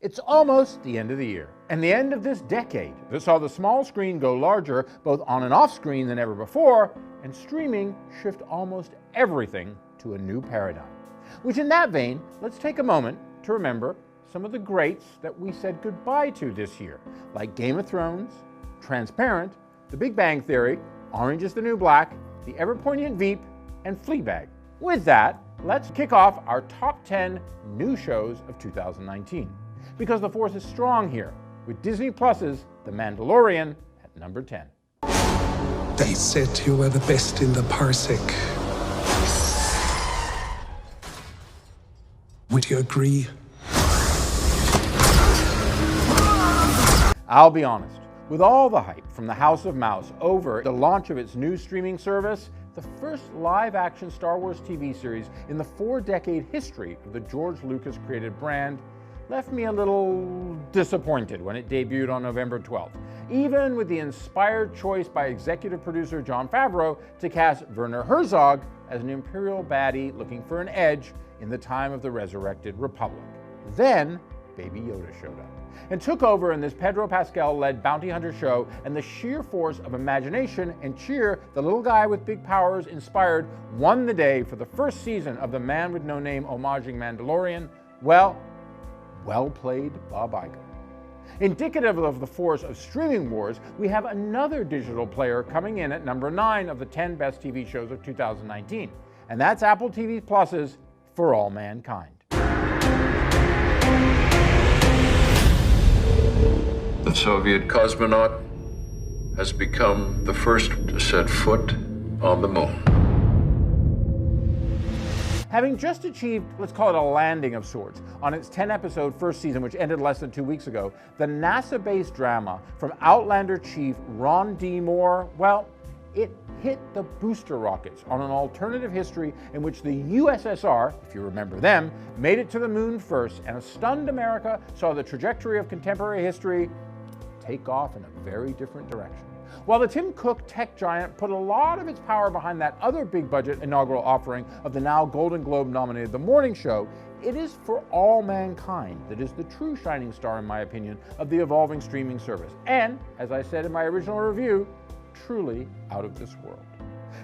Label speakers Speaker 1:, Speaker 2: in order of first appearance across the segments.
Speaker 1: It's almost the end of the year, and the end of this decade that saw the small screen go larger, both on and off screen than ever before, and streaming shift almost everything to a new paradigm. Which in that vein, let's take a moment to remember some of the greats that we said goodbye to this year, like Game of Thrones, Transparent, The Big Bang Theory, Orange is the New Black, The Ever-Poignant Veep, and Fleabag. With that, let's kick off our top 10 new shows of 2019. Because the force is strong here, with Disney Plus's The Mandalorian at number 10.
Speaker 2: They said you were the best in the parsec. Would you agree?
Speaker 1: I'll be honest, with all the hype from the House of Mouse over the launch of its new streaming service, the first live-action Star Wars TV series in the 4-decade history of the George Lucas-created brand left me a little disappointed when it debuted on November 12th, even with the inspired choice by executive producer Jon Favreau to cast Werner Herzog as an Imperial baddie looking for an edge in the time of the Resurrected Republic. Then, Baby Yoda showed up and took over in this Pedro Pascal-led bounty hunter show, and the sheer force of imagination and cheer the little guy with big powers inspired won the day for the first season of The Man with No Name homaging Mandalorian. Well played, Bob Iger. Indicative of the force of streaming wars, we have another digital player coming in at number 9 of the 10 best TV shows of 2019, and that's Apple TV Plus's For All Mankind.
Speaker 3: The Soviet cosmonaut has become the first to set foot on the moon.
Speaker 1: Having just achieved, let's call it a landing of sorts, on its 10-episode first season, which ended less than 2 weeks ago, the NASA-based drama from Outlander chief Ron D. Moore, well, it hit the booster rockets on an alternative history in which the USSR, if you remember them, made it to the moon first, and a stunned America saw the trajectory of contemporary history take off in a very different direction. While the Tim Cook tech giant put a lot of its power behind that other big-budget inaugural offering of the now Golden Globe-nominated The Morning Show, it is For All Mankind that is the true shining star, in my opinion, of the evolving streaming service. And, as I said in my original review, truly out of this world.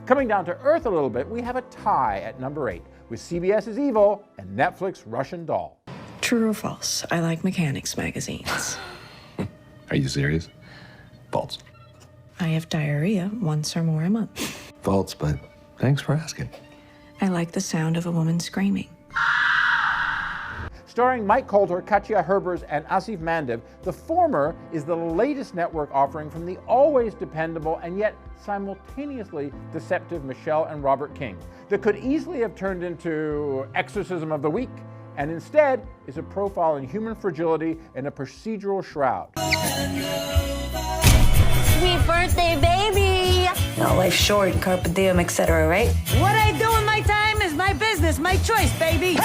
Speaker 1: Coming down to earth a little bit, we have a tie at number 8, with CBS's Evil and Netflix Russian Doll.
Speaker 4: True or false? I like mechanics magazines.
Speaker 5: Are you serious? False.
Speaker 4: I have diarrhea once or more a month.
Speaker 5: False, but thanks for asking.
Speaker 4: I like the sound of a woman screaming.
Speaker 1: Starring Mike Colter, Katya Herbers, and Asif Mandev, the former is the latest network offering from the always dependable and yet simultaneously deceptive Michelle and Robert King, that could easily have turned into Exorcism of the Week, and instead is a profile in human fragility in a procedural shroud.
Speaker 6: Sweet birthday, baby!
Speaker 7: No, life's short, carpe diem, etc., right?
Speaker 6: What I do in my time is my business, my choice, baby!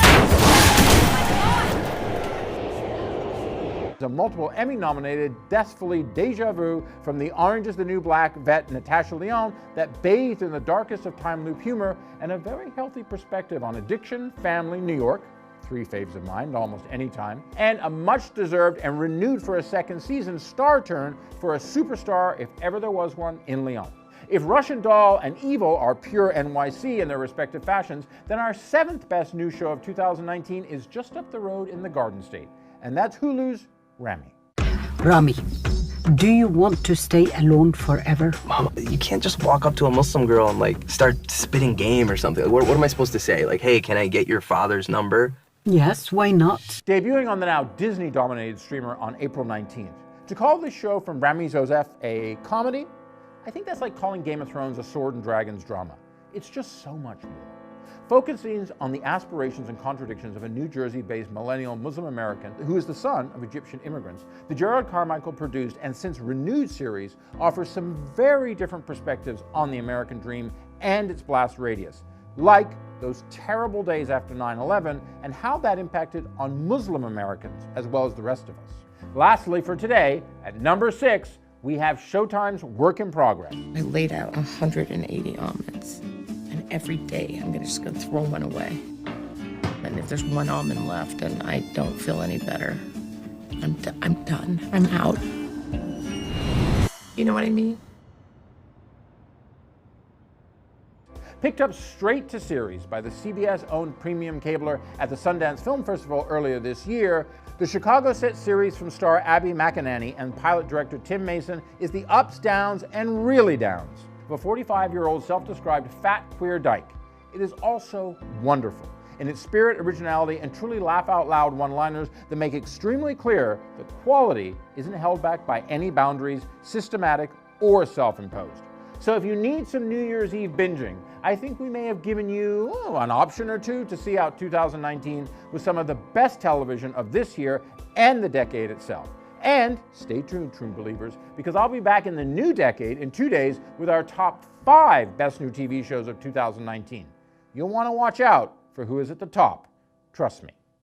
Speaker 1: A multiple Emmy-nominated, deathfully deja vu from the Orange is the New Black vet Natasha Lyonne that bathed in the darkest of time loop humor and a very healthy perspective on addiction, family, New York, 3 faves of mine almost any time, and a much-deserved and renewed for a second season star turn for a superstar, if ever there was one, in Lyonne. If Russian Doll and Evil are pure NYC in their respective fashions, then our 7th best new show of 2019 is just up the road in the Garden State, and that's Hulu's Rami.
Speaker 8: Rami, do you want to stay alone forever?
Speaker 9: Mom, you can't just walk up to a Muslim girl and like start spitting game or something. What am I supposed to say? Like, hey, can I get your father's number?
Speaker 8: Yes, why not?
Speaker 1: Debuting on the now Disney-dominated streamer on April 19th. To call this show from Rami Zozef a comedy, I think that's like calling Game of Thrones a sword and dragons drama. It's just so much more. Focusing on the aspirations and contradictions of a New Jersey-based millennial Muslim American who is the son of Egyptian immigrants, the Gerard Carmichael produced and since renewed series offers some very different perspectives on the American dream and its blast radius, like those terrible days after 9/11 and how that impacted on Muslim Americans as well as the rest of us. Lastly, for today, at number 6, we have Showtime's Work in Progress.
Speaker 10: I laid out 180 almonds, and every day I'm just gonna throw one away. And if there's one almond left and I don't feel any better, I'm done. I'm out. You know what I mean?
Speaker 1: Picked up straight to series by the CBS-owned premium cabler at the Sundance Film Festival earlier this year, the Chicago set series from star Abby McEnany and pilot director Tim Mason is the ups, downs, and really downs of a 45-year-old self-described fat queer dyke. It is also wonderful in its spirit, originality, and truly laugh-out-loud one-liners that make extremely clear that quality isn't held back by any boundaries, systematic or self-imposed. So if you need some New Year's Eve binging, I think we may have given you an option or two to see out 2019 with some of the best television of this year and the decade itself. And stay tuned, true believers, because I'll be back in the new decade in 2 days with our top 5 best new TV shows of 2019. You'll want to watch out for who is at the top. Trust me.